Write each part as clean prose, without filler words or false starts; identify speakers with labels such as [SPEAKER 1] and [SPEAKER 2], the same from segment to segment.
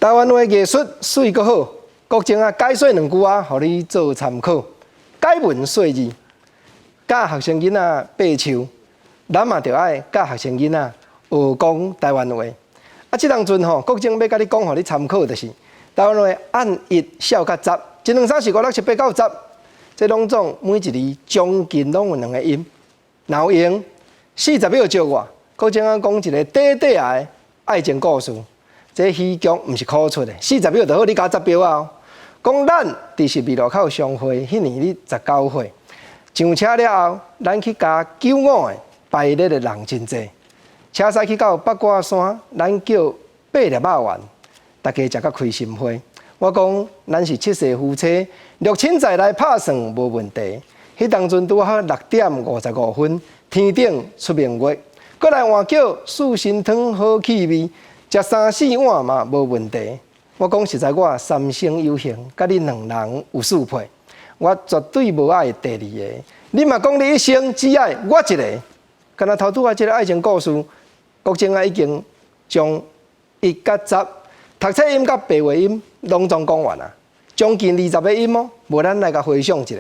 [SPEAKER 1] 台湾话艺术水阁好，国情解说2句啊，互你做参考。解文说字，教学生囡仔爬树，咱嘛着爱教学生囡仔学讲台湾话。即当阵国情要甲你讲，互你参考，就是台湾话按1小甲10，1、2、3、4、5、6、7、8、9、10，这拢总每一字将近拢有2个音。然后用40秒招我，国情讲一个短短的爱情故事。这戏剧毋是考出的，40秒就好，你加10秒啊！讲咱伫10字路口相会，迄年你19岁，上车了后，咱去加95个排列的人真济。车驶去到八卦山，咱叫8粒肉丸，大家食甲开心花。我讲咱是7世夫妻，6亲再来拍算无问题。迄当阵拄好6点55分，天顶出明月，过来换叫四神汤好气味。食3、4碗嘛无问题。我讲实在，我3生有幸，甲你2人有4配，我绝对无爱第2个。你嘛讲你一生只爱我一个，敢若头拄啊，即个爱情故事，国情已经将1甲10读册音甲白话音拢总讲完啊，将近20个音哦。无咱来甲回想一下，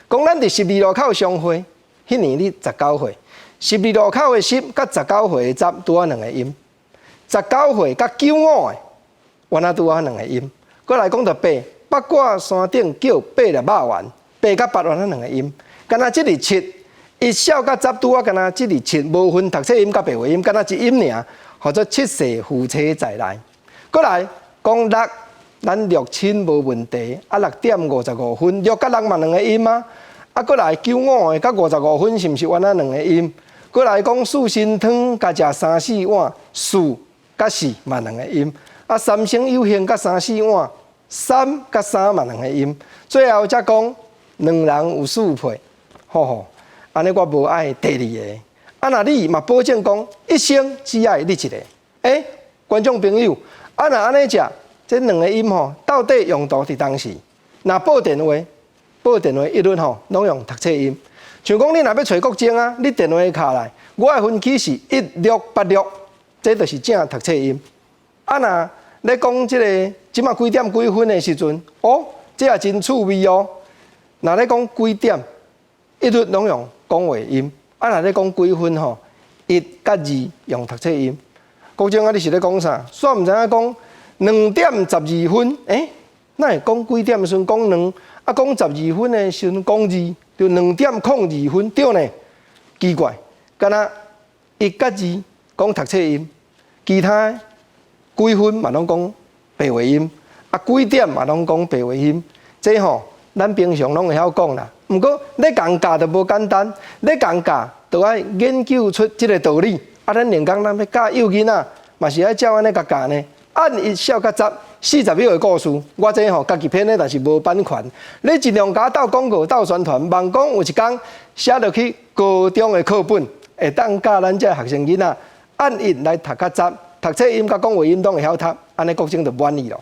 [SPEAKER 1] 讲咱伫10字路口相会，迄年你19岁，10字路口的10甲19岁的10拄啊2个音。19岁甲95个，原来拄啊2个音。过来讲到8，八卦山顶叫8粒肉丸，8甲8原来2个音。敢若即字7，1小甲10拄啊，敢若即字7无分读册音甲白话音，敢若一音尔，或者7世夫妻再来。过来讲6，咱6亲无问题，啊6点55分，6甲6嘛2个音啊。啊，过来95个甲55分，是毋是原来2个音？过来讲四神汤，甲食3、4碗4。甲4嘛2个音，啊3生有幸甲3、4碗3甲3嘛2个音，最后才讲2人有4配，安尼我无爱第2个。啊，那你嘛保证讲一生只爱你一个。观众朋友，啊那安尼食，这2个音到底用途伫当时？若报电话一律拢用读册音。像讲你若要找国情啊，你电话卡来，我的分期是1686。这就是正读册音。啊，若咧讲即个即马几点几分的时阵，这也真趣味哦。若咧讲几点，一律拢用讲话音。啊，若咧讲几分1甲2用读册音。国情啊，你是咧讲啥？煞毋知影讲2点12分，哪会讲几点的时阵讲2，啊讲12分的时阵讲2，就2点02分，对呢？奇怪，敢若1甲2讲读册音。其他几分嘛拢讲白话音，啊几点嘛拢讲白话音，这咱平常拢会晓讲啦。毋过咧讲教就无简单，咧讲教就爱研究出即个道理。啊，咱连讲咱要教幼囡仔，嘛是爱照安尼甲教呢。按1小甲10， 40秒的故事，我这家己编的，但是无版权。你尽量甲斗广告、斗宣传，望讲有一天写落去高中的课本，会当教咱这学生囡仔。按1来读较10，读册音甲讲话音拢会晓读，安尼国情就满意咯。